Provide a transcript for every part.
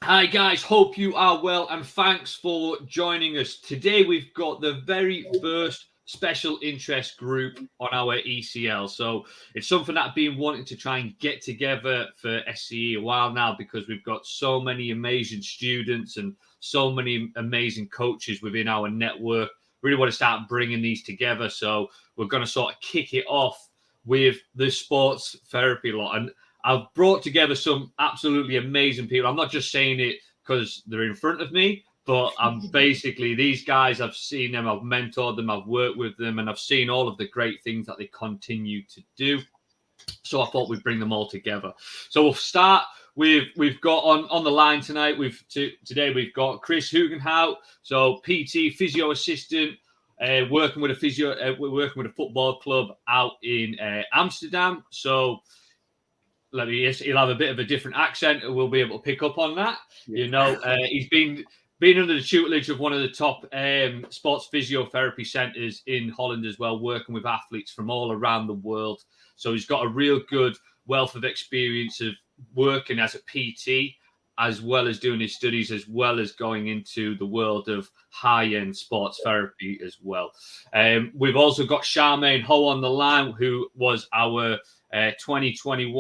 Hi guys, hope you are well and thanks for joining us. Today we've got the very first special interest group on our ECL. So it's something that I've been wanting to try and get together for SCE a while now because we've got so many amazing students and so many amazing coaches within our network. Really want to start bringing these together. So we're going to sort of kick it off with the sports therapy lot. And I've brought together some absolutely amazing people. I'm not just saying it because they're in front of me, but I'm basically these guys. I've seen them, I've mentored them, I've worked with them, and I've seen all of the great things that they continue to do. So I thought we'd bring them all together. So we'll start with we've got on the line tonight. Today we've got Chris Hugenhout, so PT physio assistant. Working with a physio, we're working with a football club out in Amsterdam. So he'll have a bit of a different accent and we'll be able to pick up on that. He's been under the tutelage of one of the top sports physiotherapy centres in Holland as well, working with athletes from all around the world. So he's got a real good wealth of experience of working as a PT, as well as doing his studies, as well as going into the world of high-end sports therapy as well. We've also got Charmaine Ho on the line, who was our 2020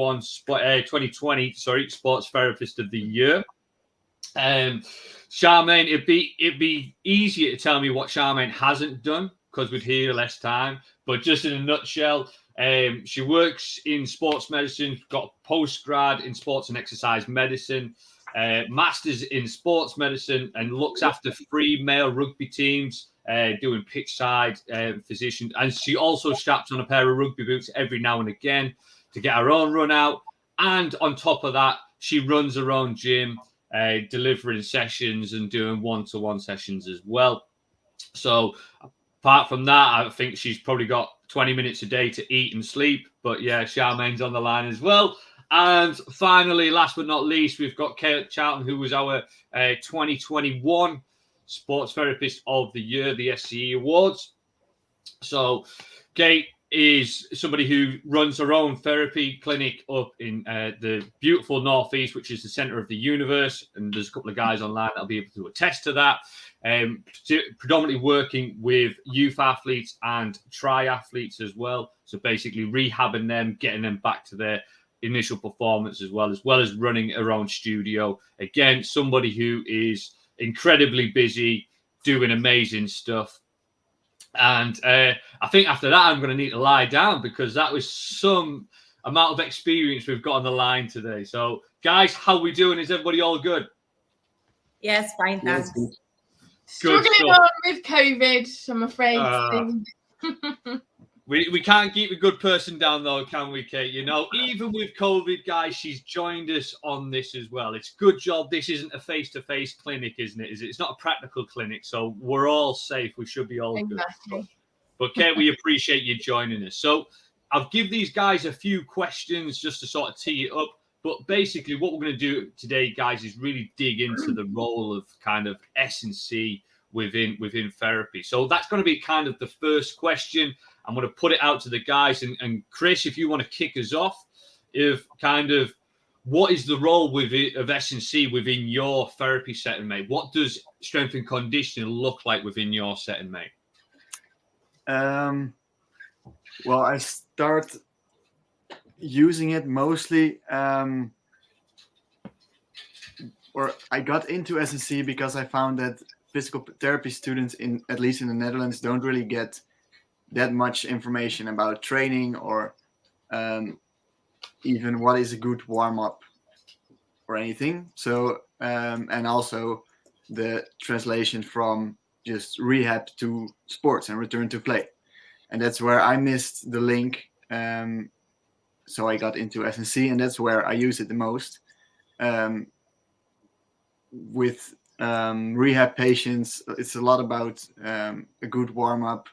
sports therapist of the year. Charmaine, it'd be easier to tell me what Charmaine hasn't done because we'd hear less time. But just in a nutshell, she works in sports medicine, got a postgrad in sports and exercise medicine, masters in sports medicine, and looks after 3 male rugby teams. Doing pitch side physician, and she also straps on a pair of rugby boots every now and again to get her own run out. And on top of that, she runs her own gym, delivering sessions and doing one-to-one sessions as well. So apart from that, I think she's probably got 20 minutes a day to eat and sleep. But yeah, Charmaine's on the line as well. And finally, last but not least, we've got Kate Charlton, who was our 2021 Sports Therapist of the Year, the SCE Awards. So Kate is somebody who runs her own therapy clinic up in the beautiful Northeast, which is the center of the universe. And there's a couple of guys online that'll be able to attest to that. Predominantly working with youth athletes and triathletes as well. So basically rehabbing them, getting them back to their initial performance as well as running her own studio. Again, somebody who is incredibly busy, doing amazing stuff. And I think after that, I'm going to need to lie down because that was some amount of experience we've got on the line today. So, guys, how are we doing? Is everybody all good? Yes, fine, thanks. Good Struggling on with COVID, I'm afraid. We can't keep a good person down, though, can we, Kate? You know, even with COVID, guys, she's joined us on this as well. It's a good job this isn't a face-to-face clinic, isn't it? It's not a practical clinic, so we're all safe. We should be all Exactly. good. But, Kate, we appreciate you joining us. So I'll give these guys a few questions just to sort of tee it up. But basically, what we're going to do today, guys, is really dig into the role of kind of S&C within therapy. So that's going to be kind of the first question. I'm going to put it out to the guys. And Chris, if you want to kick us off, if kind of what is the role of S&C within your therapy setting, mate? What does strength and conditioning look like within your setting, mate? Well, I start using it mostly, or I got into S&C because I found that physical therapy students, at least in the Netherlands, don't really get that much information about training or even what is a good warm-up or anything. So, and also the translation from just rehab to sports and return to play. And that's where I missed the link. So I got into S&C, and that's where I use it the most. With rehab patients, it's a lot about a good warm-up,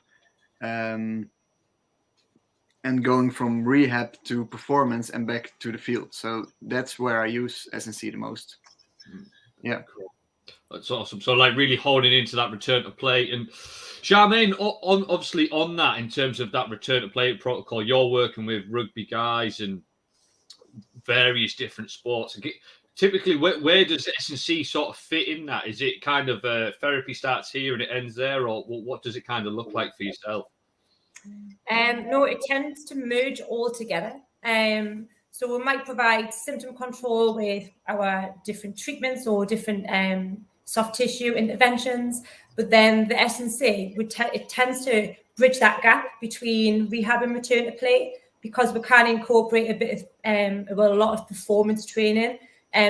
and going from rehab to performance and back to the field. So that's where I use S&C the most. Yeah. Cool. That's awesome. So like really holding into that return to play. And Charmaine, obviously on that, in terms of that return to play protocol, you're working with rugby guys and various different sports. typically, where does S&C sort of fit in that? Is it kind of therapy starts here and it ends there, or what does it kind of look like for yourself? No, it tends to merge all together. So we might provide symptom control with our different treatments or different soft tissue interventions, but then the S&C it tends to bridge that gap between rehab and return to play, because we can incorporate a bit of a lot of performance training.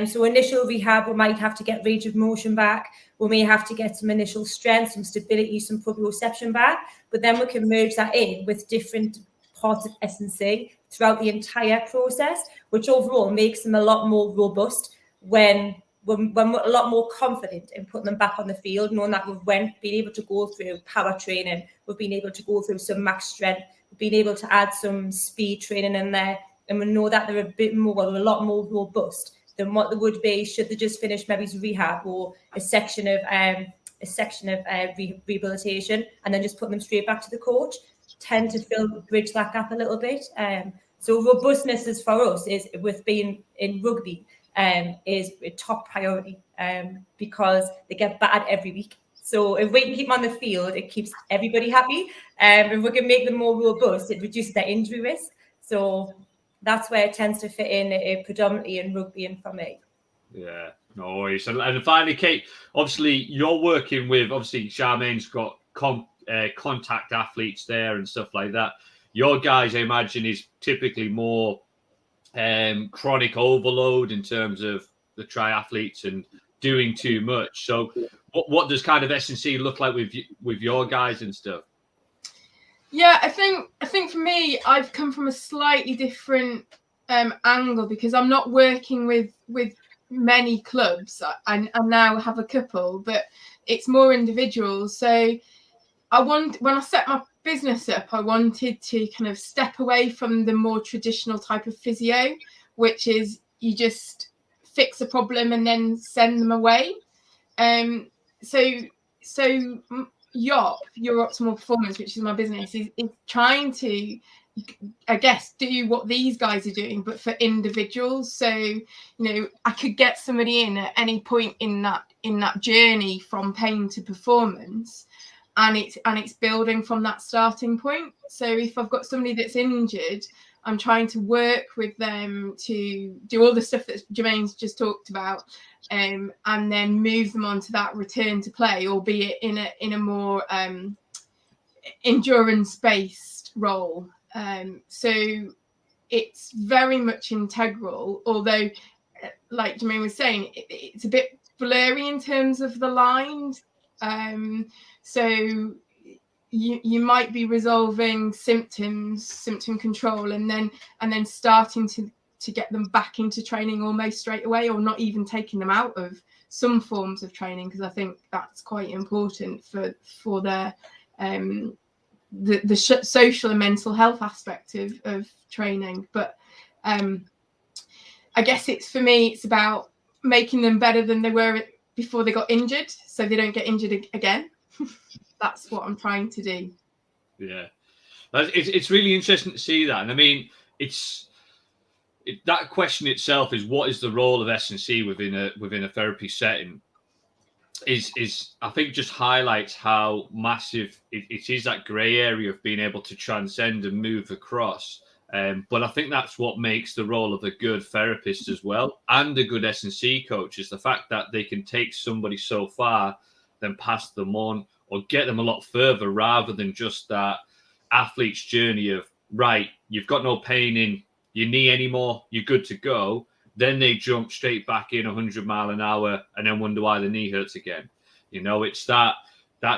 So initial rehab, we might have to get range of motion back. We may have to get some initial strength, some stability, some proprioception back, but then we can merge that in with different parts of S&C throughout the entire process, which overall makes them a lot more robust when we're a lot more confident in putting them back on the field, knowing that we've been able to go through power training, we've been able to go through some max strength, we've been able to add some speed training in there, and we know that they're a lot more robust than what they would be should they just finish maybe rehab or a section of rehabilitation and then just put them straight back to the coach. Tend to bridge that gap a little bit. So robustness is for us is with being in rugby is a top priority because they get battered every week. So if we can keep them on the field, it keeps everybody happy. If we can make them more robust, it reduces their injury risk. So that's where it tends to fit in predominantly in rugby and for me. Yeah, no worries. And finally, Kate, obviously you're working with, obviously Charmaine's got contact athletes there and stuff like that. Your guys, I imagine, is typically more chronic overload in terms of the triathletes and doing too much. So what does kind of S&C look like with your guys and stuff? Yeah, I think for me, I've come from a slightly different angle because I'm not working with many clubs. I now have a couple, but it's more individuals. So when I set my business up, I wanted to kind of step away from the more traditional type of physio, which is you just fix a problem and then send them away. So YOP, Your Optimal Performance, which is my business, is trying to, I guess, do what these guys are doing, but for individuals. So, I could get somebody in at any point in that journey from pain to performance, and it's building from that starting point. So if I've got somebody that's injured, I'm trying to work with them to do all the stuff that Jermaine's just talked about, and then move them on to that return to play, albeit in a more endurance-based role. So it's very much integral, although, like Jermaine was saying, it's a bit blurry in terms of the line. So you might be resolving symptom control and then starting to get them back into training almost straight away, or not even taking them out of some forms of training, because I think that's quite important for their the social and mental health aspect of training. But I guess for me it's about making them better than they were before they got injured, so they don't get injured again. That's what I'm trying to do. Yeah, it's really interesting to see that. And I mean, that question itself is, what is the role of S&C within a therapy setting? Is I think just highlights how massive it is, that grey area of being able to transcend and move across. But I think that's what makes the role of a good therapist as well, and a good S&C coach, is the fact that they can take somebody so far, then pass them on or get them a lot further, rather than just that athlete's journey of, right, you've got no pain in your knee anymore, you're good to go. Then they jump straight back in 100 mile an hour and then wonder why the knee hurts again. It's that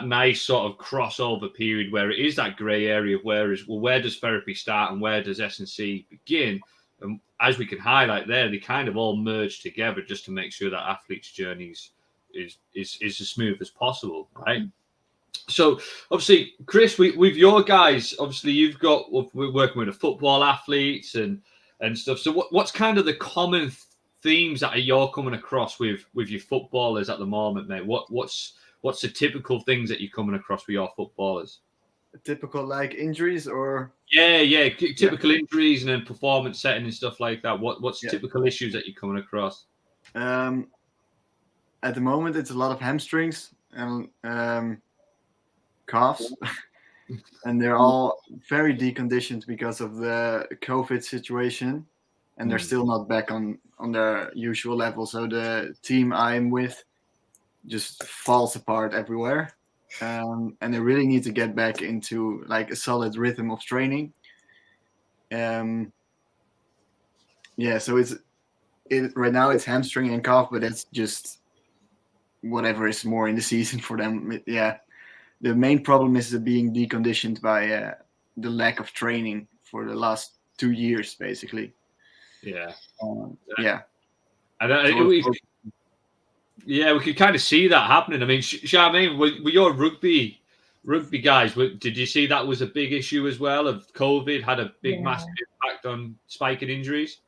nice sort of crossover period where it is that grey area of where does therapy start and where does S&C begin? And as we can highlight there, they kind of all merge together just to make sure that athlete's journeys is as smooth as possible, right? So obviously, Chris, with your guys, obviously we're working with the football athletes and stuff. So what's kind of the common themes that you're coming across with your footballers at the moment, mate? What's the typical things that you're coming across with your footballers? Typical like injuries or? Yeah, typical injuries and then performance setting and stuff like that. What's typical issues that you're coming across? At the moment, it's a lot of hamstrings and calves, and they're all very deconditioned because of the COVID situation, and they're still not back on their usual level. So the team I'm with just falls apart everywhere, and they really need to get back into like a solid rhythm of training. Yeah, so right now it's hamstring and calf, but that's just whatever is more in the season for them. Yeah, the main problem is being deconditioned by the lack of training for the last 2 years, basically. Yeah. Yeah. Yeah, we could kind of see that happening. I mean, Charmaine, were your rugby guys? Did you see that was a big issue as well? Of COVID had a big, massive impact on spiking injuries.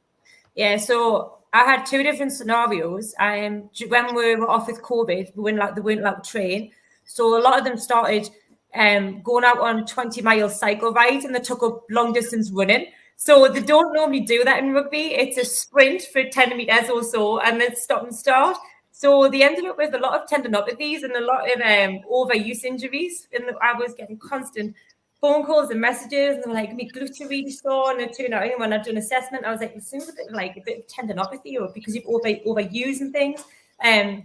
Yeah, so I had two different scenarios. When we were off with COVID, they weren't allowed to train. So a lot of them started going out on 20-mile cycle rides, and they took up long distance running. So they don't normally do that in rugby. It's a sprint for 10 meters or so, and then stop and start. So they ended up with a lot of tendinopathies and a lot of overuse injuries. And I was getting constant phone calls and messages, and they were like, my glutes are really sore. And it turned out when I'd done assessment, I was like, it seems like a bit of tendinopathy, or because you've overusing things.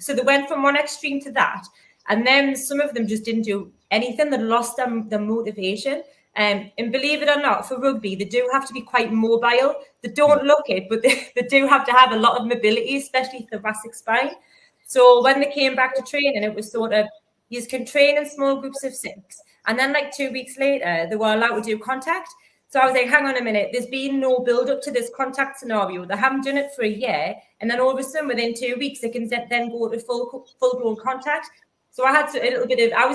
So they went from one extreme to that. And then some of them just didn't do anything. They lost their motivation. And believe it or not, for rugby, they do have to be quite mobile. They don't look it, but they do have to have a lot of mobility, especially thoracic spine. So when they came back to training, it was sort of, you can train in small groups of 6. And then like 2 weeks later, they were allowed to do contact. So I was like, hang on a minute, there's been no build up to this contact scenario. They haven't done it for a year. And then all of a sudden, within 2 weeks, they can then go to full-blown contact. So I was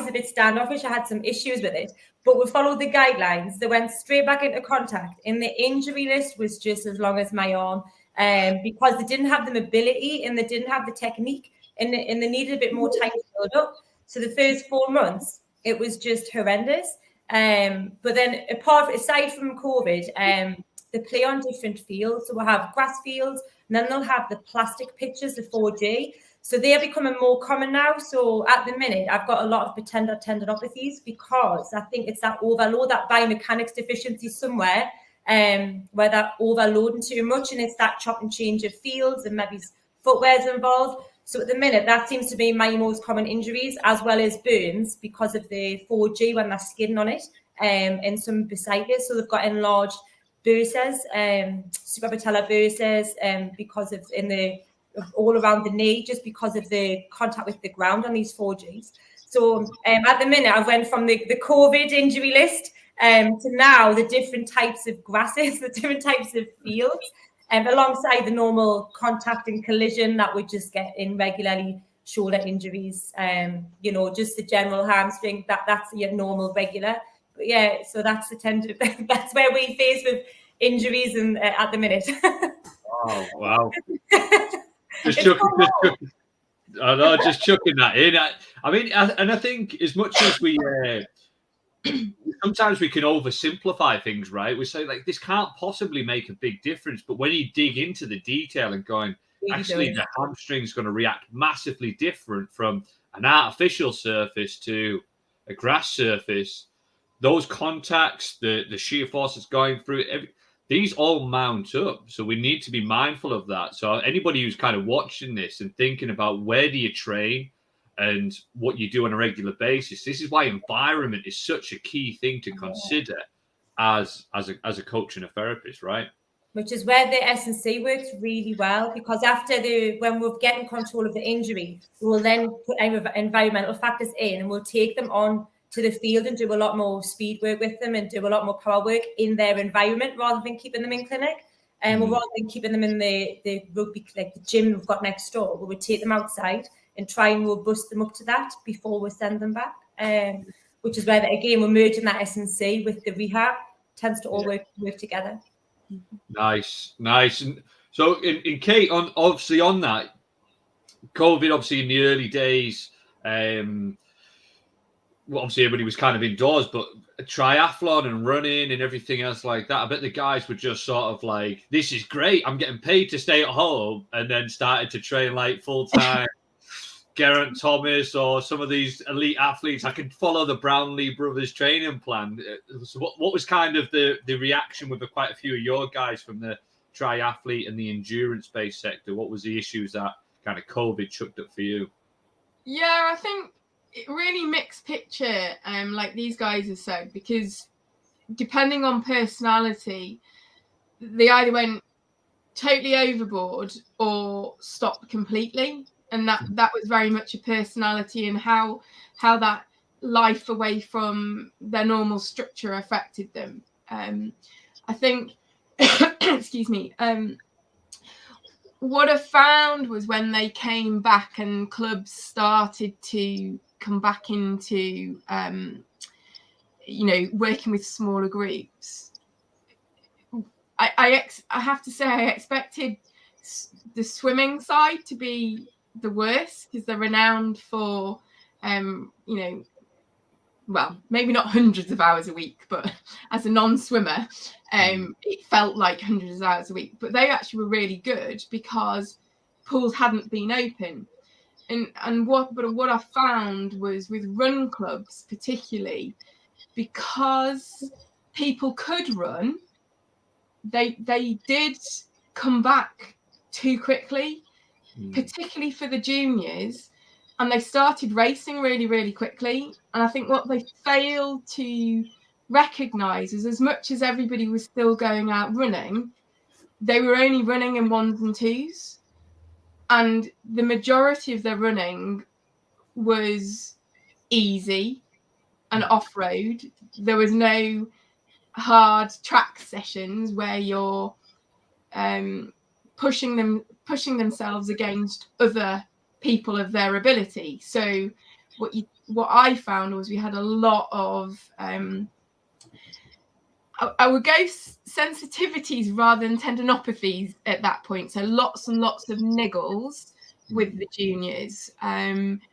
a bit standoffish. I had some issues with it, but we followed the guidelines. They went straight back into contact. And the injury list was just as long as my arm, because they didn't have the mobility and they didn't have the technique, and they needed a bit more time to build up. So the first 4 months, it was just horrendous. But then aside from COVID, they play on different fields. So we'll have grass fields, and then they'll have the plastic pitches, the 4G. So they're becoming more common now. So at the minute, I've got a lot of tendinopathies because I think it's that overload, that biomechanics deficiency somewhere, where they're overloading too much, and it's that chop and change of fields, and maybe footwear's involved. So at the minute, that seems to be my most common injuries, as well as burns because of the 4G when they're skidding on it, and some bursitis. So they've got enlarged burses, suprapatellar burses, because of all around the knee, just because of the contact with the ground on these 4Gs. So at the minute, I went from the COVID injury list to now the different types of grasses, the different types of fields. Alongside the normal contact and collision that we just get in regularly, shoulder injuries, just the general hamstring, that's your normal regular. But yeah, so that's that's where we face with injuries and at the minute. Oh, wow. just chucking that in. I mean, and I think as much as we sometimes we can oversimplify things, right? We say like this can't possibly make a big difference, but when you dig into the detail and going, actually, the hamstring's going to react massively different from an artificial surface to a grass surface. Those contacts, the shear force that's going through it, these all mount up. So we need to be mindful of that. So anybody who's kind of watching this and thinking about where do you train and what you do on a regular basis, this is why environment is such a key thing to consider as a coach and a therapist, right? Which is where the S&C works really well, because when we're getting control of the injury, we will then put environmental factors in, and we'll take them on to the field and do a lot more speed work with them and do a lot more power work in their environment rather than keeping them in clinic. And rather than keeping them in the rugby, like the gym we've got next door, we would take them outside and try and robust them up to that before we send them back. Which is where, again, we're merging that S&C with the rehab. Tends to all work together. Nice. And so in Kate, on that, COVID, obviously in the early days, well, obviously everybody was kind of indoors, but triathlon and running and everything else like that, I bet the guys were just sort of like, this is great, I'm getting paid to stay at home, and then started to train like full time. Geraint Thomas or some of these elite athletes, I could follow the Brownlee brothers training plan. So what was kind of the reaction with quite a few of your guys from the triathlete and the endurance-based sector? What was the issues that kind of COVID chucked up for you? Yeah, I think it really mixed picture, like these guys have said, because depending on personality, they either went totally overboard or stopped completely. And that was very much a personality and how that life away from their normal structure affected them. I think, excuse me, what I found was when they came back and clubs started to come back into, working with smaller groups, I have to say I expected the swimming side to be the worst because they're renowned for, well, maybe not hundreds of hours a week, but as a non-swimmer, it felt like hundreds of hours a week. But they actually were really good because pools hadn't been open. And what I found was with run clubs, particularly, because people could run, they did come back too quickly, particularly for the juniors, and they started racing really, really quickly. And I think what they failed to recognise is, as much as everybody was still going out running, they were only running in 1s and 2s, and the majority of their running was easy and off-road. There was no hard track sessions where you're pushing themselves against other people of their ability. So what I found was we had a lot of I would go sensitivities rather than tendinopathies at that point. So lots and lots of niggles with the juniors,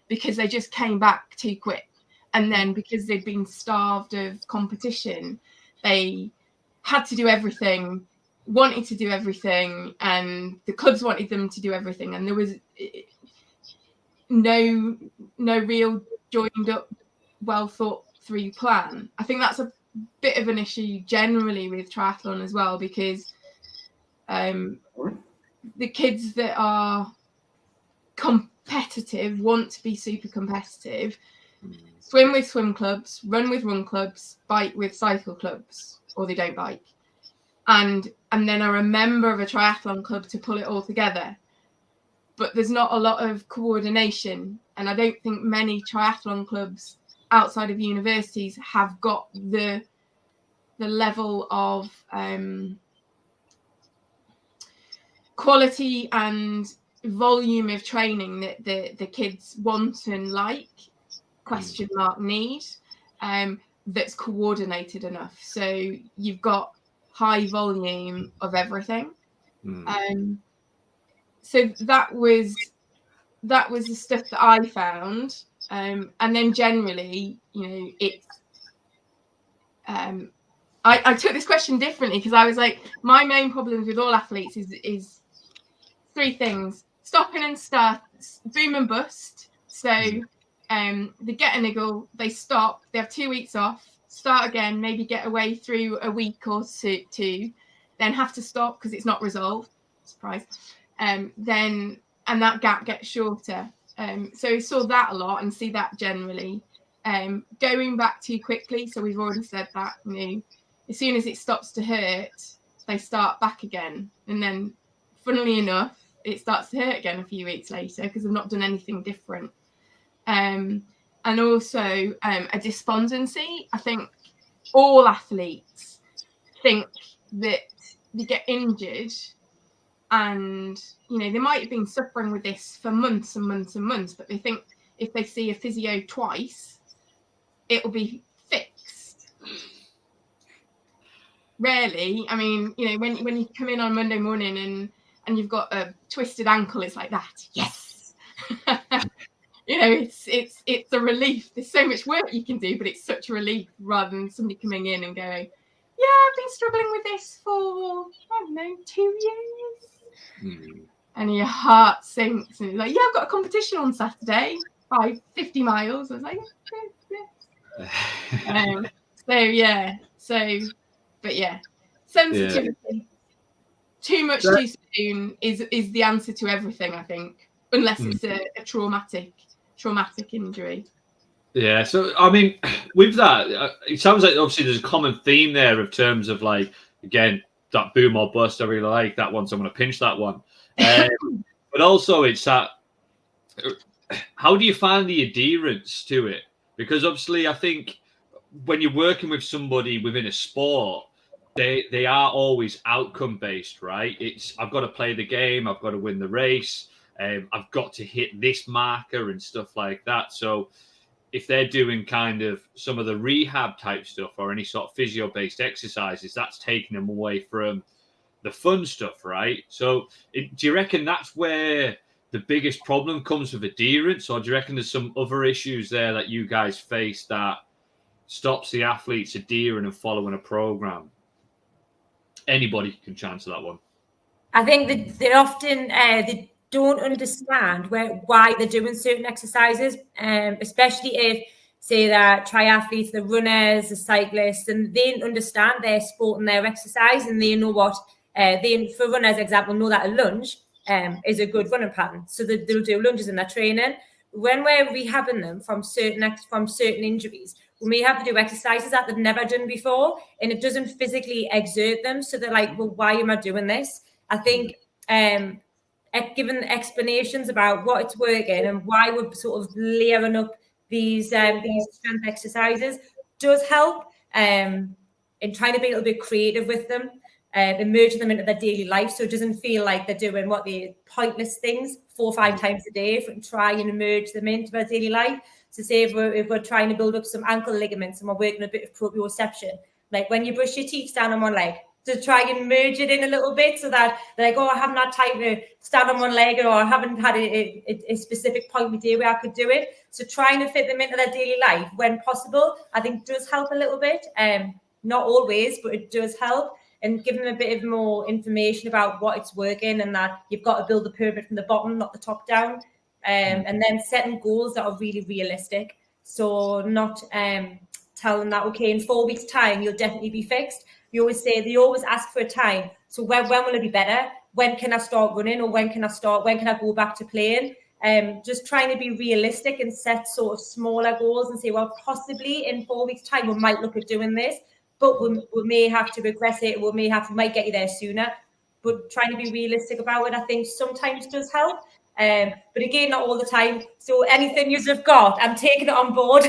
because they just came back too quick. And then because they'd been starved of competition, they had to do everything, wanted to do everything, and the clubs wanted them to do everything. And there was no real joined up, well thought through plan. I think that's a bit of an issue generally with triathlon as well, because the kids that are competitive want to be super competitive, swim with swim clubs, run with run clubs, bike with cycle clubs, or they don't bike, and then are a member of a triathlon club to pull it all together. But there's not a lot of coordination, and I don't think many triathlon clubs outside of universities have got the level of quality and volume of training that the kids want and like, need, that's coordinated enough. So you've got high volume of everything. So that was the stuff that I found. And then generally, it's I took this question differently, because I was like, my main problems with all athletes is three things: stopping and start, boom and bust. So they get a niggle, they stop, they have 2 weeks off, start again, maybe get away through a week or two, then have to stop because it's not resolved. Surprise. Then that gap gets shorter. So we saw that a lot and see that generally. Going back too quickly, so we've already said that, as soon as it stops to hurt, they start back again. And then, funnily enough, it starts to hurt again a few weeks later because they've not done anything different. And also a despondency. I think all athletes think that they get injured, and they might have been suffering with this for months and months and months, but they think if they see a physio twice, it'll be fixed. Rarely. I mean, when you come in on Monday morning and you've got a twisted ankle, it's like that. Yes. You know, it's a relief. There's so much work you can do, but it's such a relief rather than somebody coming in and going, yeah, I've been struggling with this for, I don't know, 2 years. And your heart sinks and you're like, yeah, I've got a competition on Saturday by 50 miles. I was like, yeah. Sensitivity. Yeah. Too much too soon is the answer to everything, I think, unless it's a traumatic injury. Yeah, so I mean, with that, it sounds like obviously there's a common theme there of terms of like, again, that boom or bust. I really like that one, so I'm going to pinch that one. But also, it's that, how do you find the adherence to it? Because obviously, I think when you're working with somebody within a sport, they are always outcome based, right? It's, I've got to play the game, I've got to win the race, I've got to hit this marker and stuff like that. So if they're doing kind of some of the rehab type stuff or any sort of physio based exercises, that's taking them away from the fun stuff, right? So do you reckon that's where the biggest problem comes with adherence, or do you reckon there's some other issues there that you guys face that stops the athletes adhering and following a program? Anybody can chance that one. I think that they often they don't understand why they're doing certain exercises, especially if, say, that triathletes, the runners, the cyclists, and they understand their sport and their exercise, and they know what for runners, example, know that a lunge is a good running pattern, so they'll do lunges in their training. When we're rehabbing them from certain injuries, we may have to do exercises that they've never done before, and it doesn't physically exert them. So they're like, well, why am I doing this? I think given explanations about what it's working and why we're sort of layering up these strength exercises does help in trying to be a little bit creative with them, merging them into their daily life, so it doesn't feel like they're doing pointless things 4 or 5 times a day, and try and merge them into their daily life. So say if we're trying to build up some ankle ligaments and we're working a bit of proprioception, like when you brush your teeth, stand on one leg, to try and merge it in a little bit, so that they're like, oh, I haven't had time to stand on one leg, or I haven't had a specific point in the day where I could do it. So trying to fit them into their daily life when possible, I think does help a little bit. Not always, but it does help. And giving them a bit of more information about what it's working, and that you've got to build the pyramid from the bottom, not the top down. And then setting goals that are really realistic. So not telling that, okay, in 4 weeks' time, you'll definitely be fixed. They always ask for a time. So when will it be better? When can I start running? Or when can I go back to playing? Just trying to be realistic and set sort of smaller goals and say, well, possibly in 4 weeks' time, we might look at doing this, but we may have to regress it. We might get you there sooner. But trying to be realistic about it, I think sometimes does help. But again, not all the time. So anything you've got, I'm taking it on board.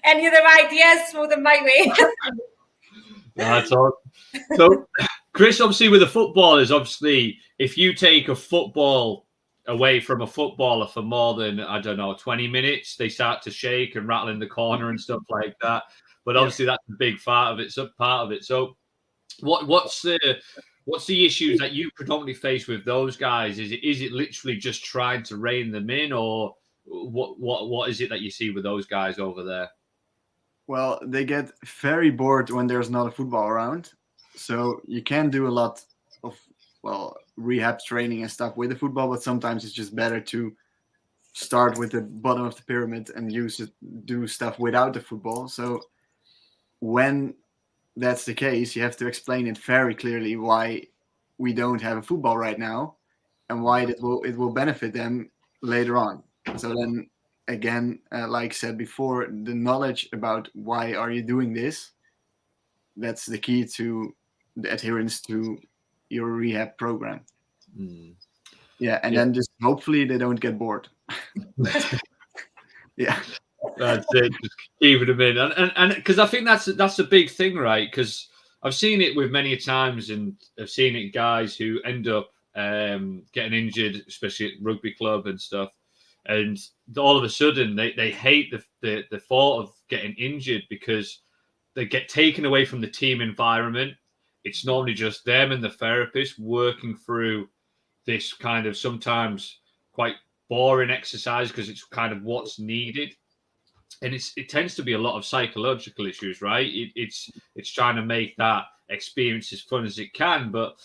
Any other ideas, throw them my way. That's all. So, Chris, obviously with the footballers, obviously, if you take a football away from a footballer for more than, 20 minutes, they start to shake and rattle in the corner and stuff like that. But obviously that's a big part of it. So what's the issues that you predominantly face with those guys? Is it literally just trying to rein them in, or what is it that you see with those guys over there? Well, they get very bored when there's not a football around. So you can do a lot of, rehab training and stuff with the football, but sometimes it's just better to start with the bottom of the pyramid and do stuff without the football. So when that's the case, you have to explain it very clearly why we don't have a football right now and why it will benefit them later on. So then again, like I said before, the knowledge about why are you doing this, that's the key to the adherence to your rehab program. Yeah, and then just hopefully they don't get bored. Yeah, that's it. Just keeping them in, and because I think that's a big thing, right? Because I've seen it with many times, and I've seen it guys who end up getting injured, especially at rugby club and stuff, and all of a sudden they hate the thought of getting injured because they get taken away from the team environment. It's normally just them and the therapist working through this kind of sometimes quite boring exercise because it's kind of what's needed. And it tends to be a lot of psychological issues, right? It's trying to make that experience as fun as it can, but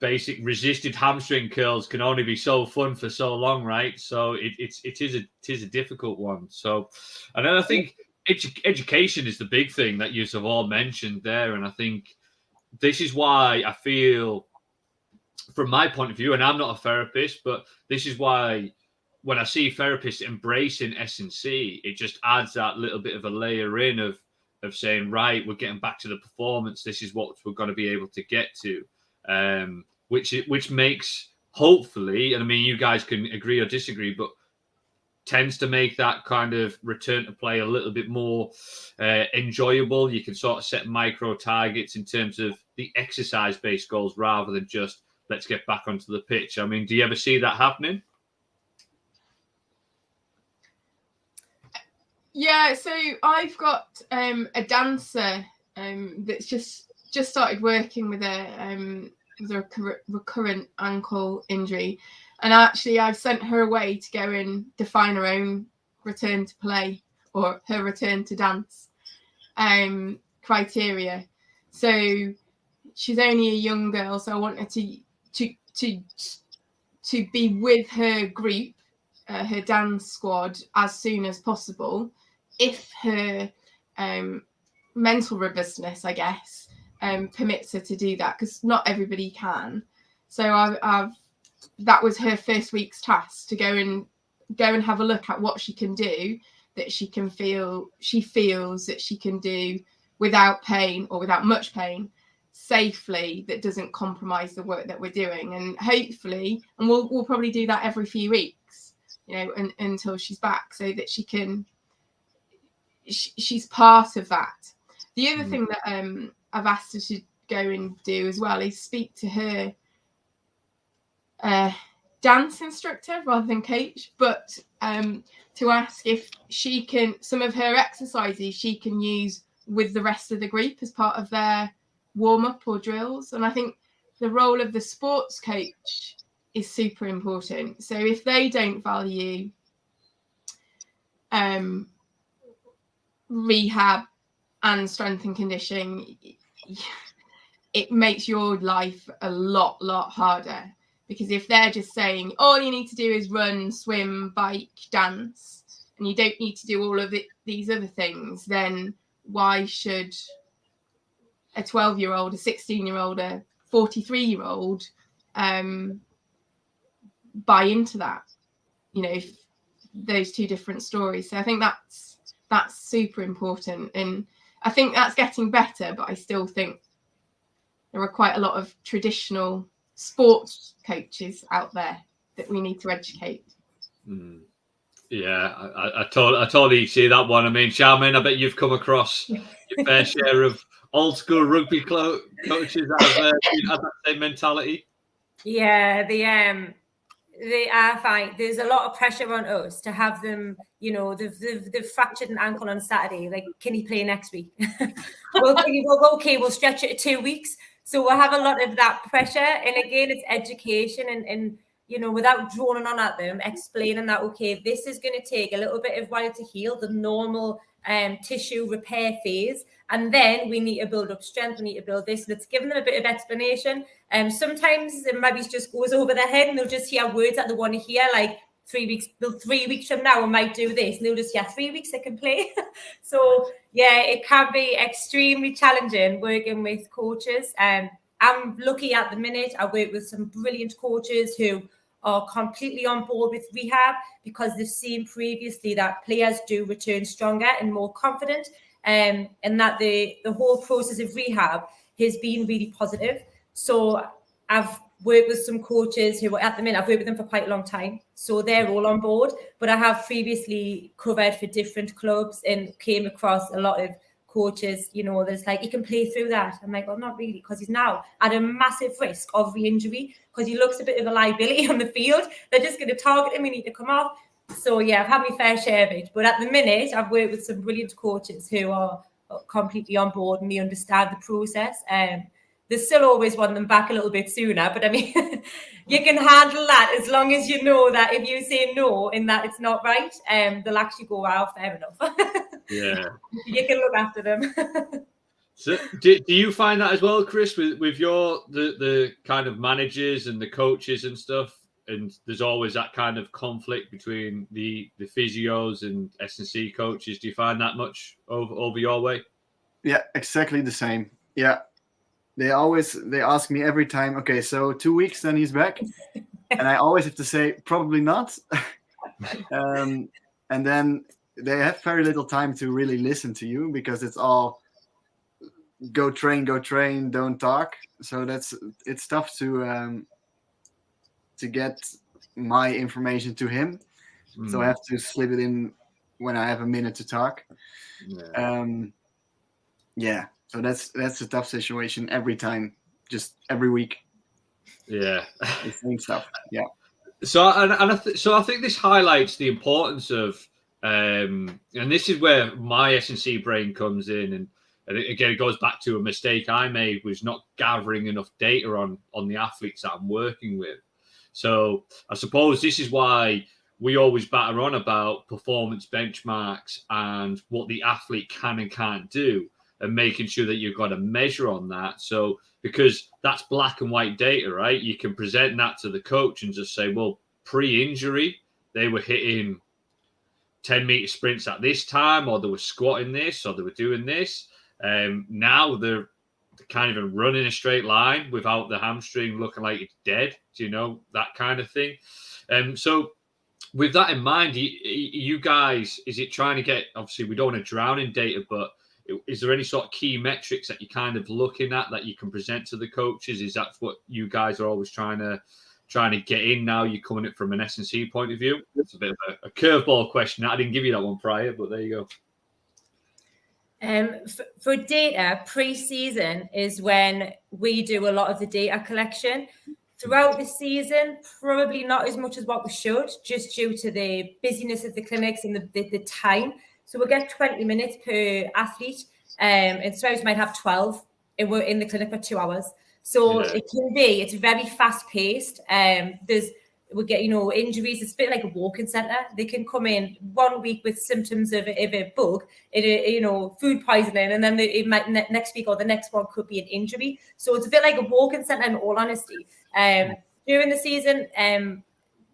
basic resisted hamstring curls can only be so fun for so long, right? So it is a difficult one. So, and then I think education is the big thing that you've all mentioned there, and I think this is why I feel, from my point of view, and I'm not a therapist, but this is why when I see therapists embracing S&C, it just adds that little bit of a layer in of saying, right, we're getting back to the performance. This is what we're going to be able to get to, which makes, hopefully, and I mean, you guys can agree or disagree, but tends to make that kind of return to play a little bit more enjoyable. You can sort of set micro targets in terms of the exercise-based goals rather than just let's get back onto the pitch. I mean, do you ever see that happening? Yeah, so I've got a dancer that's just started working with a recurrent ankle injury, and actually I've sent her away to go and define her own return to play or her return to dance criteria. So she's only a young girl, so I want her to be with her group, her dance squad, as soon as possible, if her mental robustness, I guess, permits her to do that, because not everybody can. So that was her first week's task, to go and have a look at what she can do, that she feels that she can do without pain or without much pain, safely, that doesn't compromise the work that we're doing. And hopefully, and we'll probably do that every few weeks, until she's back, so that she's part of that. The other thing that I've asked her to go and do as well is speak to her dance instructor rather than coach, but to ask if she can, some of her exercises she can use with the rest of the group as part of their warm-up or drills. And I think the role of the sports coach is super important. So if they don't value rehab and strength and conditioning, it makes your life a lot harder. Because if they're just saying all you need to do is run, swim, bike, dance, and you don't need to do all of these other things, then why should a 12-year-old, a 16-year-old, a 43-year-old buy into that? If those two different stories. So I think that's super important, and I think that's getting better, but I still think there are quite a lot of traditional sports coaches out there that we need to educate. Yeah, I totally see that one. I mean, Charmaine, I bet you've come across your fair share of old school rugby coaches that have had that same mentality. Yeah, they are fine. There's a lot of pressure on us to have them, they've fractured an ankle on Saturday. Like, can he play next week? We'll stretch it to 2 weeks. So we'll have a lot of that pressure. And again, it's education and without droning on at them, explaining that, okay, this is going to take a little bit of while to heal, the normal tissue repair phase. And then we need to build up strength. We need to build this. Let's give them a bit of explanation. Sometimes it maybe just goes over their head and they'll just hear words that they want to hear, like 3 weeks from now, we might do this. And they'll just, 3 weeks they can play. So, yeah, it can be extremely challenging working with coaches. I'm lucky at the minute. I work with some brilliant coaches who are completely on board with rehab, because they've seen previously that players do return stronger and more confident, and that the whole process of rehab has been really positive. So I've worked with some coaches who, at the minute, I've worked with them for quite a long time, so they're all on board. But I have previously covered for different clubs and came across a lot of coaches, there's like, he can play through that. I'm like, well, not really, because he's now at a massive risk of re-injury, because he looks a bit of a liability on the field. They're just going to target him. We need to come off. So yeah, I've had my fair share of it. But at the minute, I've worked with some brilliant coaches who are completely on board and they understand the process. they still always want them back a little bit sooner. But I mean, you can handle that as long as you know that if you say no and that it's not right, they'll actually go, wow, fair enough. Yeah. You can look after them. So do you find that as well, Chris, with your the kind of managers and the coaches and stuff? And there's always that kind of conflict between the physios and S&C coaches. Do you find that much over your way? Yeah, exactly the same. Yeah. They ask me every time, okay, so 2 weeks, then he's back. And I always have to say, probably not. And then they have very little time to really listen to you because it's all go train, don't talk. So it's tough to get my information to him. So I have to slip it in when I have a minute to talk. Yeah. So that's a tough situation every time, just every week. Yeah. The same stuff. Yeah. So I think this highlights the importance of, and this is where my S&C brain comes in, and again, it goes back to a mistake I made, was not gathering enough data on the athletes that I'm working with. So I suppose this is why we always batter on about performance benchmarks and what the athlete can and can't do, and making sure that you've got a measure on that. So because that's black and white data, right? You can present that to the coach and just say, well, pre-injury, they were hitting 10-meter sprints at this time, or they were squatting this, or they were doing this. Now they're kind of running a straight line without the hamstring looking like it's dead, that kind of thing. So with that in mind, you guys, is it trying to get, obviously we don't want to drown in data, but is there any sort of key metrics that you're kind of looking at that you can present to the coaches? Is that what you guys are always trying to get in now? You're coming at it from an S&C point of view. It's a bit of a curveball question. I didn't give you that one prior, but there you go. For data, pre-season is when we do a lot of the data collection. Throughout the season, probably not as much as what we should, just due to the busyness of the clinics and the time. So we'll get 20 minutes per athlete, and Spurs might have 12, and we're in the clinic for 2 hours. So it's very fast paced. We get, injuries. It's a bit like a walking centre. They can come in 1 week with symptoms of a bug, food poisoning, and then it might next week or the next one could be an injury. So it's a bit like a walking centre, in all honesty. During the season,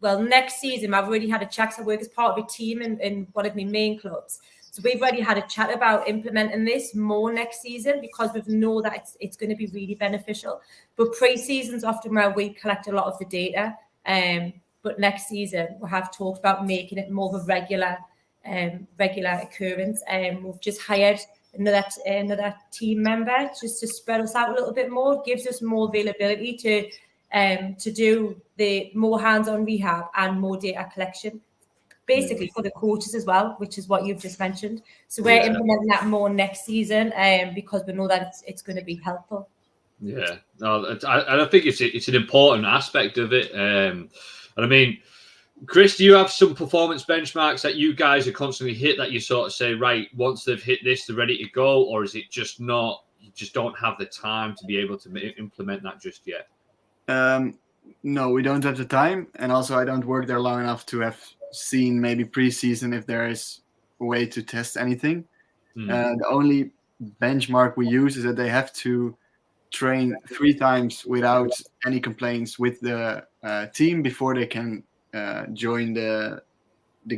next season, I've already had a chat. I work as part of a team in one of my main clubs. So we've already had a chat about implementing this more next season because we know that it's going to be really beneficial. But pre-season's often where we collect a lot of the data. But next season, we have talked about making it more of a regular occurrence. We've just hired another team member just to spread us out a little bit more. It gives us more availability to do the more hands-on rehab and more data collection, basically for the coaches as well, which is what you've just mentioned. So we're implementing that more next season because we know that it's going to be helpful. Yeah, no, I think it's an important aspect of it. And I mean, Chris, do you have some performance benchmarks that you guys are constantly hit that you sort of say, right, once they've hit this, they're ready to go? Or is it just not, you just don't have the time to be able to implement that just yet? No, we don't have the time. And also I don't work there long enough to have seen maybe pre-season if there is a way to test anything. The only benchmark we use is that they have to train 3 times without any complaints with the team before they can join the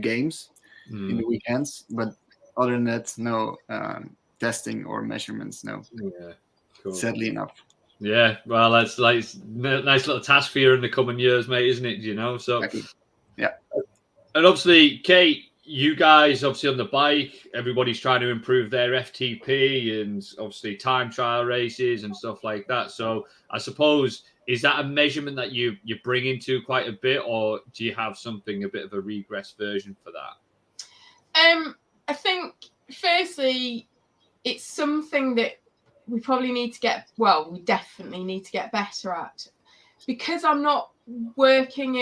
games in the weekends. But other than that, no testing or measurements. No. Yeah, cool. Sadly enough. Yeah, well, that's like a nice little task for you in the coming years, mate, isn't it? So exactly. Yeah. And obviously, Kate, you guys obviously on the bike, everybody's trying to improve their FTP and obviously time trial races and stuff like that. So I suppose, is that a measurement that you bring into quite a bit, or do you have something, a bit of a regress version for that? I think firstly, it's something that we probably need to we definitely need to get better at, because I'm not working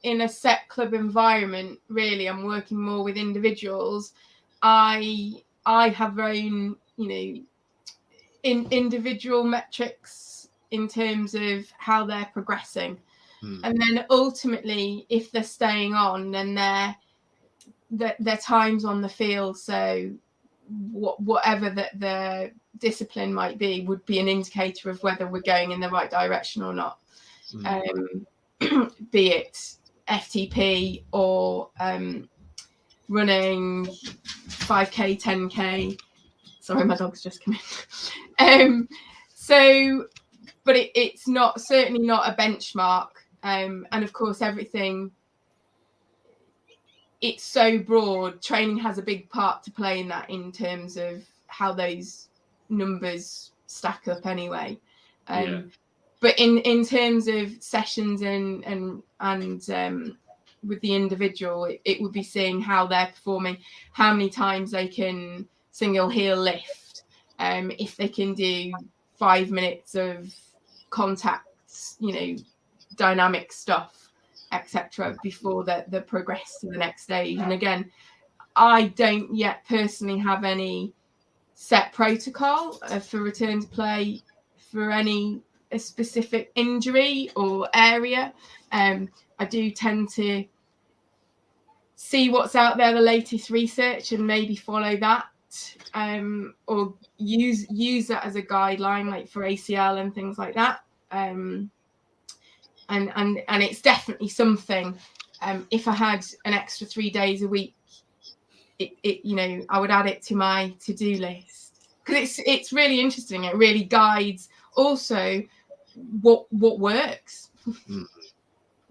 in a set club environment. Really, I'm working more with individuals. I have own, individual metrics in terms of how they're progressing. And then ultimately, if they're staying on, then their times on the field, so whatever the discipline might be, would be an indicator of whether we're going in the right direction or not. Be it FTP or running 5K, 10K. Sorry, my dog's just come in. But it's not, certainly not a benchmark. And of course, everything, it's so broad. Training has a big part to play in that, in terms of how those numbers stack up anyway. But in terms of sessions and with the individual, it would be seeing how they're performing, how many times they can single heel lift, if they can do 5 minutes of contacts, dynamic stuff, etc., before they progress to the next stage. And again, I don't yet personally have any set protocol for return to play for a specific injury or area. I do tend to see what's out there, the latest research, and maybe follow that, or use that as a guideline, like for ACL and things like that. And it's definitely something. If I had an extra 3 days a week, I would add it to my to-do list, because it's really interesting. It really guides also what works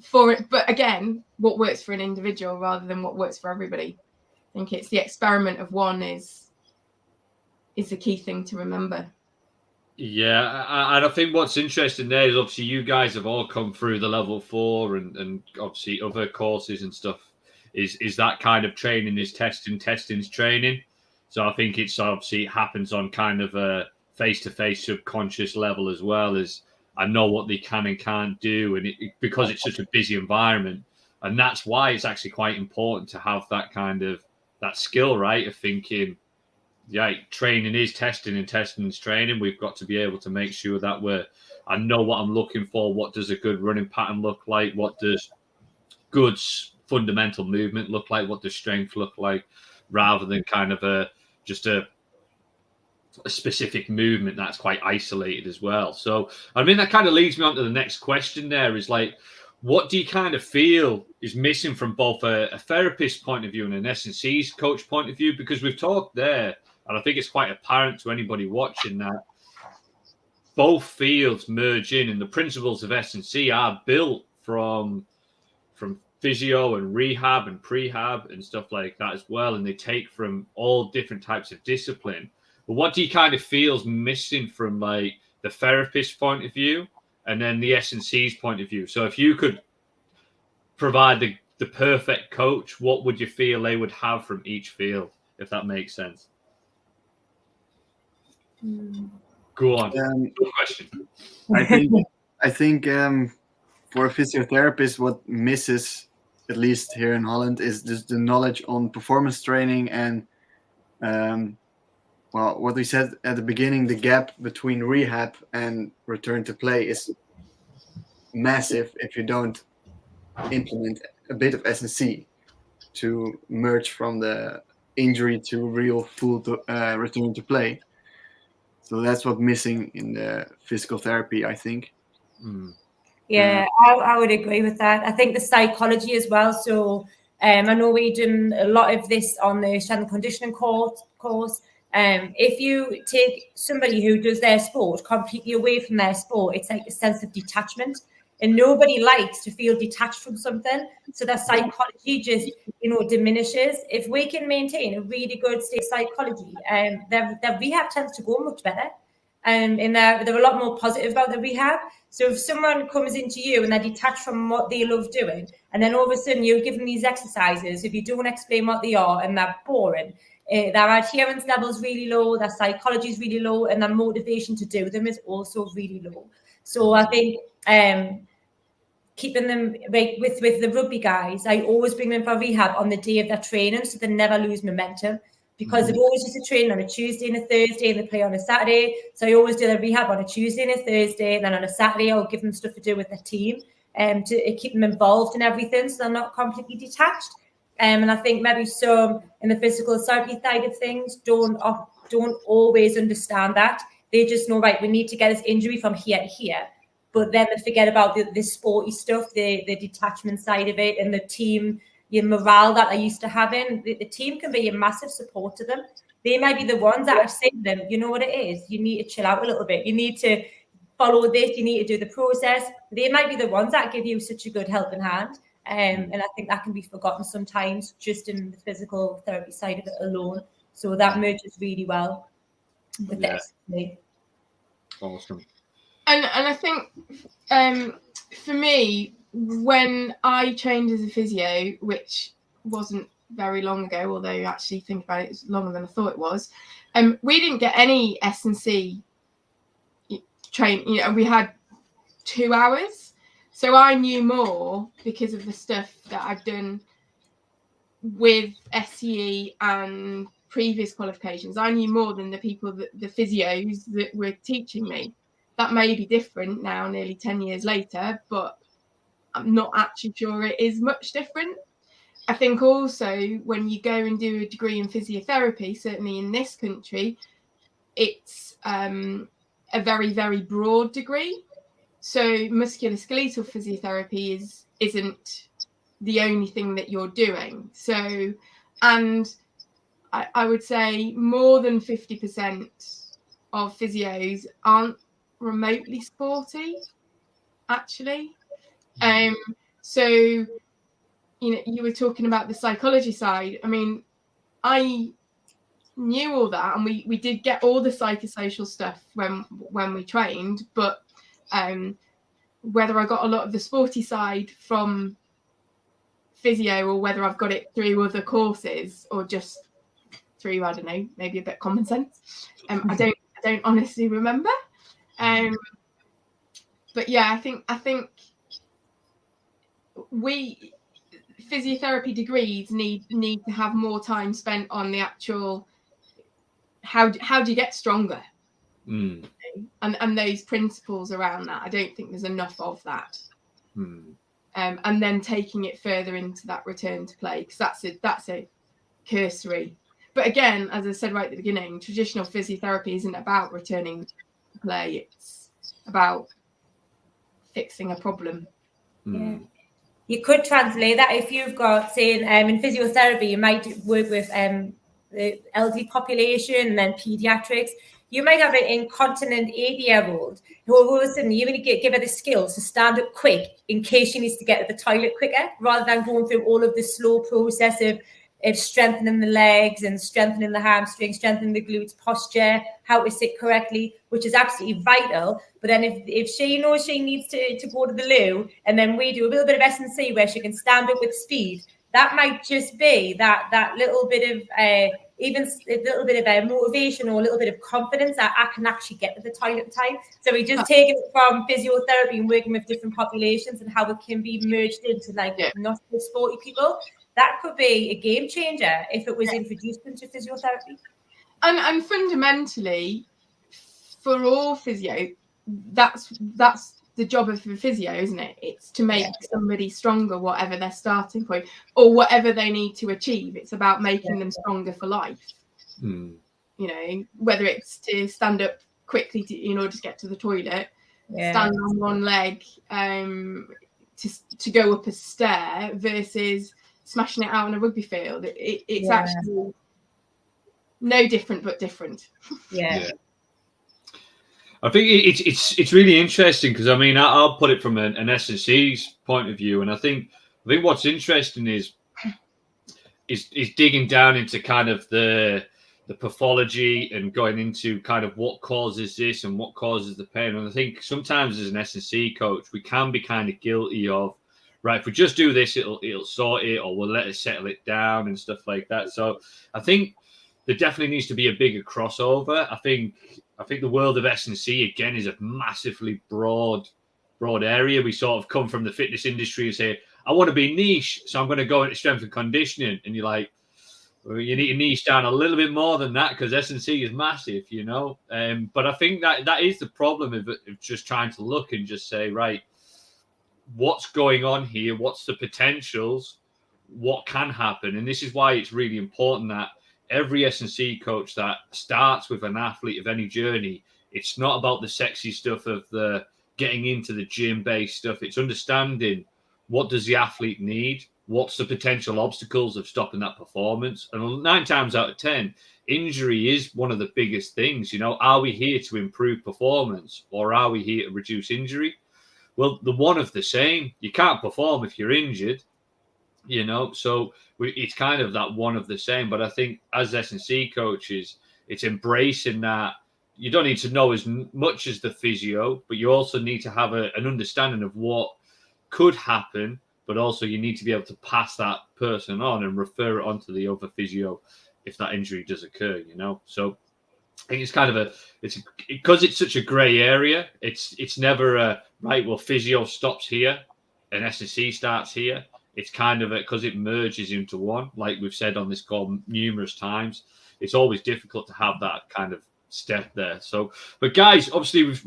for it. But again, what works for an individual rather than what works for everybody. I think it's the experiment of one is the key thing to remember. Yeah, and I think what's interesting there is obviously you guys have all come through the level 4 and obviously other courses and stuff. Is that kind of training is testing's training. So I think it's obviously happens on kind of a face-to-face subconscious level, as well as I know what they can and can't do, and because it's such a busy environment, and that's why it's actually quite important to have that kind of that skill, right, of thinking, yeah, training is testing and testing is training. We've got to be able to make sure that I know what I'm looking for. What does a good running pattern look like? What does good fundamental movement look like? What does strength look like? Rather than kind of just a specific movement that's quite isolated as well. So, I mean, that kind of leads me on to the next question there is like, what do you kind of feel is missing from both a therapist point of view and an S&C's coach point of view? Because we've talked there, and I think it's quite apparent to anybody watching that both fields merge in, and the principles of S&C are built from physio and rehab and prehab and stuff like that as well. And they take from all different types of discipline. But what do you kind of feel is missing from like the therapist point of view and then the S&C's point of view? So if you could provide the perfect coach, what would you feel they would have from each field, if that makes sense? Go on. Good question. I think for a physiotherapist, what misses, at least here in Holland, is just the knowledge on performance training and what we said at the beginning, the gap between rehab and return to play is massive if you don't implement a bit of S&C to merge from the injury to real full return to play. So that's what's missing in the physical therapy, I think. Yeah, I would agree with that. I think the psychology as well. So I know we've done a lot of this on the strength and conditioning course. If you take somebody who does their sport completely away from their sport, it's like a sense of detachment. And nobody likes to feel detached from something. So that psychology just, diminishes. If we can maintain a really good state of psychology, their rehab tends to go much better. And they're a lot more positive about the rehab. So if someone comes into you and they're detached from what they love doing, and then all of a sudden you're giving these exercises, if you don't explain what they are and they're boring, their adherence level is really low, their psychology is really low, and their motivation to do them is also really low. So I think keeping them with the rugby guys, I always bring them for rehab on the day of their training so they never lose momentum. because they've always used to train on a Tuesday and a Thursday and they play on a Saturday. So I always do their rehab on a Tuesday and a Thursday, and then on a Saturday I'll give them stuff to do with their team to keep them involved in everything so they're not completely detached. And I think maybe some in the physical therapy side of things don't always understand that. They just know, right, we need to get this injury from here to here. But then they forget about the sporty stuff, the detachment side of it, and the team, your morale that they're used to having. The team can be a massive support to them. They might be the ones that have said to them, you know what it is, you need to chill out a little bit. You need to follow this, you need to do the process. They might be the ones that give you such a good helping hand. And I think that can be forgotten sometimes just in the physical therapy side of it alone. So that merges really well with this. Awesome. And I think for me, when I trained as a physio, which wasn't very long ago, although actually think about it, it's longer than I thought it was, we didn't get any S&C train. You know, we had 2 hours. So I knew more because of the stuff that I've done with SCE and previous qualifications. I knew more than the physios that were teaching me. That may be different now, nearly 10 years later, but I'm not actually sure it is much different. I think also when you go and do a degree in physiotherapy, certainly in this country, it's a very, very broad degree. So musculoskeletal physiotherapy isn't the only thing that you're doing. So, and I would say more than 50% of physios aren't remotely sporty, actually. So, you know, you were talking about the psychology side. I mean, I knew all that, and we did get all the psychosocial stuff when we trained, but whether I got a lot of the sporty side from physio or whether I've got it through other courses or just through, I don't know, maybe a bit of common sense. I don't honestly remember. But yeah, I think we physiotherapy degrees need to have more time spent on the actual how do you get stronger, and those principles around that. I don't think there's enough of that. And then taking it further into that return to play, because that's a cursory. But again, as I said right at the beginning, traditional physiotherapy isn't about returning to play. It's about fixing a problem. Yeah. You could translate that if you've got, say, in physiotherapy, you might work with the elderly population and then pediatrics. You might have an incontinent 80-year-old who all of a sudden you really give her the skills to stand up quick in case she needs to get to the toilet quicker, rather than going through all of the slow process of strengthening the legs and strengthening the hamstrings, strengthening the glutes, posture, how to sit correctly, which is absolutely vital. But then if she knows she needs to go to the loo, and then we do a little bit of S&C where she can stand up with speed, that might just be that little bit of even a little bit of motivation or a little bit of confidence that I can actually get to the toilet time. So we just take it from physiotherapy and working with different populations and how it can be merged into not the sporty people. That could be a game changer if it was introduced into physiotherapy. And fundamentally, for all physio, that's the job of the physio, isn't it? It's to make somebody stronger, whatever their starting point or whatever they need to achieve. It's about making them stronger for life. You know, whether it's to stand up quickly in order to get to the toilet, stand on one leg to go up a stair versus smashing it out on a rugby field. It's actually no different but different. I think it's really interesting because I mean I'll put it from an S&C's point of view, and I think what's interesting is digging down into kind of the pathology and going into kind of what causes this and what causes the pain. And I think sometimes as an S&C coach we can be kind of guilty of, right, if we just do this it'll sort it, or we'll let it settle it down and stuff like that. So I think there definitely needs to be a bigger crossover. I think the world of S&C again is a massively broad area. We sort of come from the fitness industry and say, I want to be niche, so I'm going to go into strength and conditioning. And you're like, Well, you need to niche down a little bit more than that because S&C is massive, you know. But I think that is the problem of just trying to look and just say, right, what's going on here? What's the potentials? What can happen? And this is why it's really important that every S&C coach that starts with an athlete of any journey, it's not about the sexy stuff of the getting into the gym-based stuff. It's understanding what does the athlete need? What's the potential obstacles of stopping that performance? And 9 times out of 10, injury is one of the biggest things. You know, are we here to improve performance or are we here to reduce injury? Well, the one of the same. You can't perform if you're injured, you know. So it's kind of that one of the same. But I think as S&C coaches, it's embracing that you don't need to know as much as the physio, but you also need to have an understanding of what could happen. But also you need to be able to pass that person on and refer it on to the other physio if that injury does occur, you know. So I think it's kind of because it's such a grey area. It's never a right. Well, physio stops here, and S&C starts here. It's kind of because it merges into one. Like we've said on this call numerous times, it's always difficult to have that kind of step there. So, but guys, obviously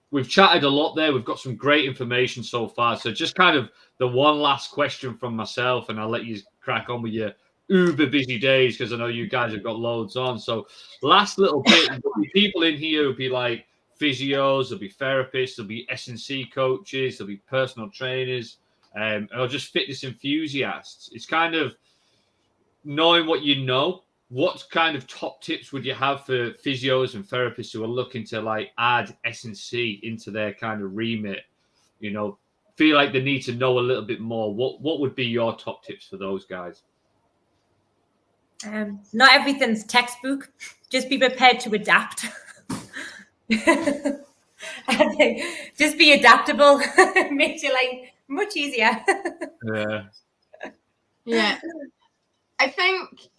we've chatted a lot there. We've got some great information so far. So just kind of the one last question from myself, and I'll let you crack on with your uber busy days because I know you guys have got loads on. So last little bit, there'll be people in here who'll be like physios, there'll be therapists, there'll be S&C coaches, there'll be personal trainers, or just fitness enthusiasts. It's kind of knowing what you know. What kind of top tips would you have for physios and therapists who are looking to like add S&C into their kind of remit? You know, feel like they need to know a little bit more. What would be your top tips for those guys? Not everything's textbook. Just be prepared to adapt. I think just be adaptable. Makes your life much easier. Yeah. I think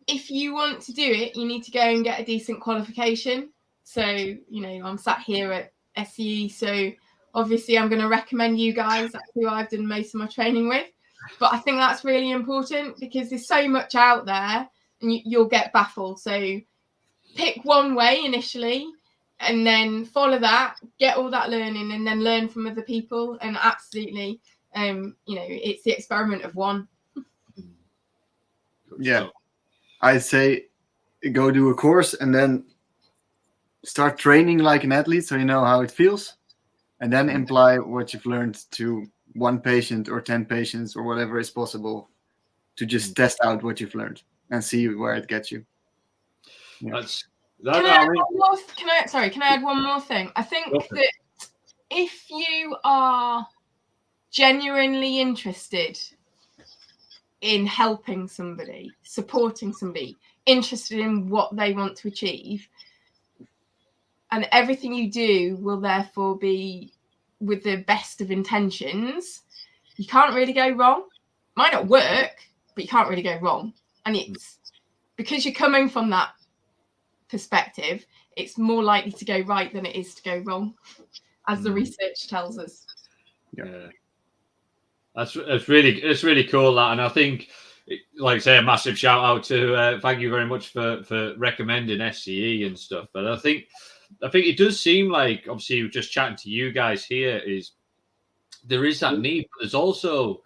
if you want to do it, you need to go and get a decent qualification. So, you know, I'm sat here at S.I.G, so obviously I'm going to recommend you guys. That's who I've done most of my training with. But I think that's really important because there's so much out there and you'll get baffled. So pick one way initially and then follow that, get all that learning and then learn from other people. And absolutely, you know, it's the experiment of one. Yeah, I'd say go do a course and then start training like an athlete so you know how it feels, and then imply what you've learned to 1 patient or 10 patients or whatever is possible to just test out what you've learned and see where it gets you. Yeah. Can I add one more thing? I think that if you are genuinely interested in helping somebody, supporting somebody, interested in what they want to achieve, and everything you do will therefore be with the best of intentions, you can't really go wrong. Might not work, but you can't really go wrong. And it's because you're coming from that perspective, it's more likely to go right than it is to go wrong, as the research tells us. Yeah. That's really cool, that, and I think, like I say, a massive shout out to thank you very much for recommending S.I.G and stuff. But I think it does seem like, obviously, just chatting to you guys here, is there is that need, but there's also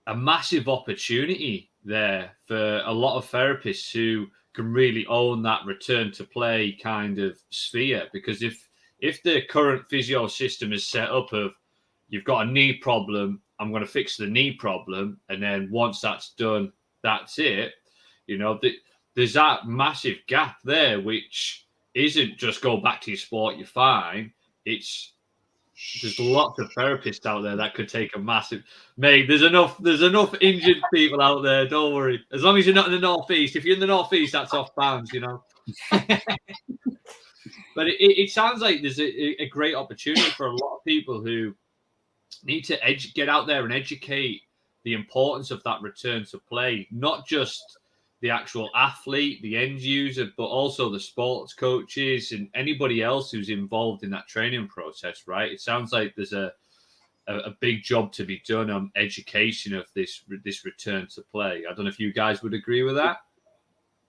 a massive opportunity there for a lot of therapists who can really own that return to play kind of sphere. Because if the current physio system is set up of you've got a knee problem, I'm going to fix the knee problem, and then once that's done, that's it. You know, there's that massive gap there, which isn't just go back to your sport, you're fine. There's lots of therapists out there that could take a massive. Mate, there's enough injured people out there. Don't worry. As long as you're not in the northeast. If you're in the northeast, that's off bounds, you know. But it sounds like there's a great opportunity for a lot of people who need to get out there and educate the importance of that return to play, not just the actual athlete, the end user, but also the sports coaches and anybody else who's involved in that training process, right? It sounds like there's a big job to be done on education of this return to play. I don't know if you guys would agree with that.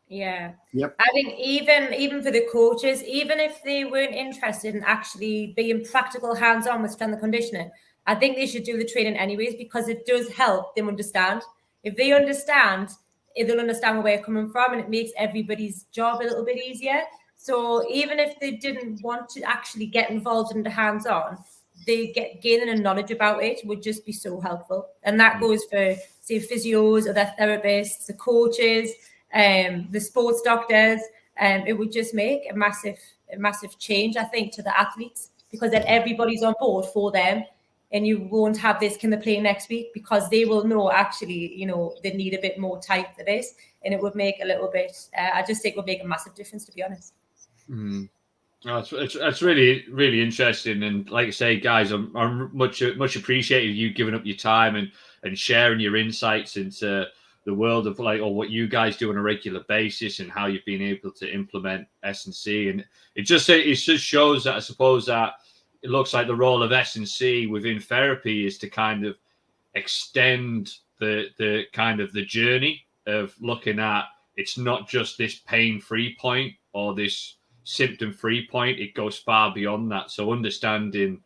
Yeah. Yep. I think even for the coaches, even if they weren't interested in actually being practical hands-on with strength and conditioning, I think they should do the training anyways, because it does help them understand. If they understand, they'll understand where we're coming from, and it makes everybody's job a little bit easier. So even if they didn't want to actually get involved in the hands-on, gaining a knowledge about it would just be so helpful. And that goes for, say, physios, other therapists, the coaches, the sports doctors. It would just make a massive change, I think, to the athletes, because then everybody's on board for them, and you won't have this, can they play next week? Because they will know actually, they need a bit more time for this, and it would make a little bit, I just think it would make a massive difference, to be honest. Mm. Oh, it's really, really interesting. And like I say, guys, I'm much appreciated you giving up your time and sharing your insights into the world of what you guys do on a regular basis and how you've been able to implement S&C. And it just shows that, I suppose, that it looks like the role of S&C within therapy is to kind of extend the kind of the journey of looking at, it's not just this pain-free point or this symptom-free point. It goes far beyond that. So understanding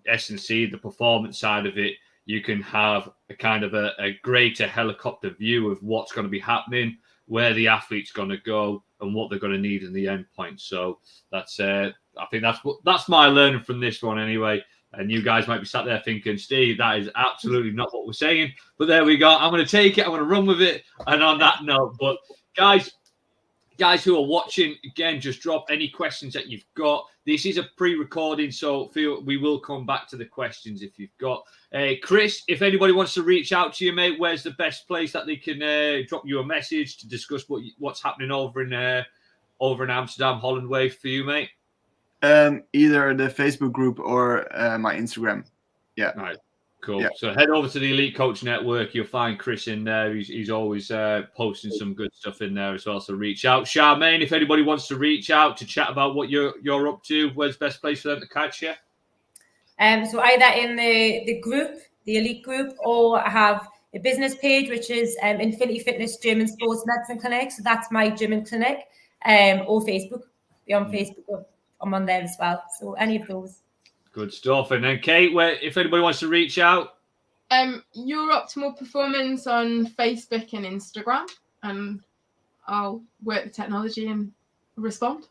S&C, the performance side of it, you can have a kind of a greater helicopter view of what's going to be happening, where the athlete's going to go, and what they're going to need in the end point. So that's I think that's my learning from this one anyway. And you guys might be sat there thinking, Steve, that is absolutely not what we're saying. But there we go. I'm going to take it. I'm going to run with it. And on that note, but guys who are watching, again, just drop any questions that you've got. This is a pre-recording, so we will come back to the questions if you've got. Chris, if anybody wants to reach out to you, mate, where's the best place that they can drop you a message to discuss what's happening over in Amsterdam, Holland Way for you, mate? Either the Facebook group or my Instagram. Yeah. All right. Cool. Yeah. So head over to the Elite Coach Network. You'll find Chris in there. He's always posting some good stuff in there as well. So reach out. Charmaine, if anybody wants to reach out to chat about what you're up to, where's the best place for them to catch you? So either in the group, the Elite group, or I have a business page, which is Infinity Fitness Gym and Sports Medicine Clinic. So that's my gym and clinic, or Facebook. Be on Facebook. I'm on there as well. So any of those. Good stuff. And then Kate, if anybody wants to reach out, Your Optimal Performance on Facebook and Instagram, and I'll work the technology and respond.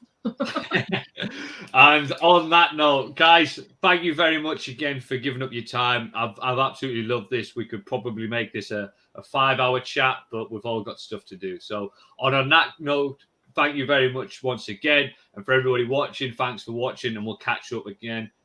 And on that note, guys, thank you very much again for giving up your time. I've absolutely loved this. We could probably make this a 5-hour chat, but we've all got stuff to do. So on that note, thank you very much once again. And for everybody watching, thanks for watching, and we'll catch up again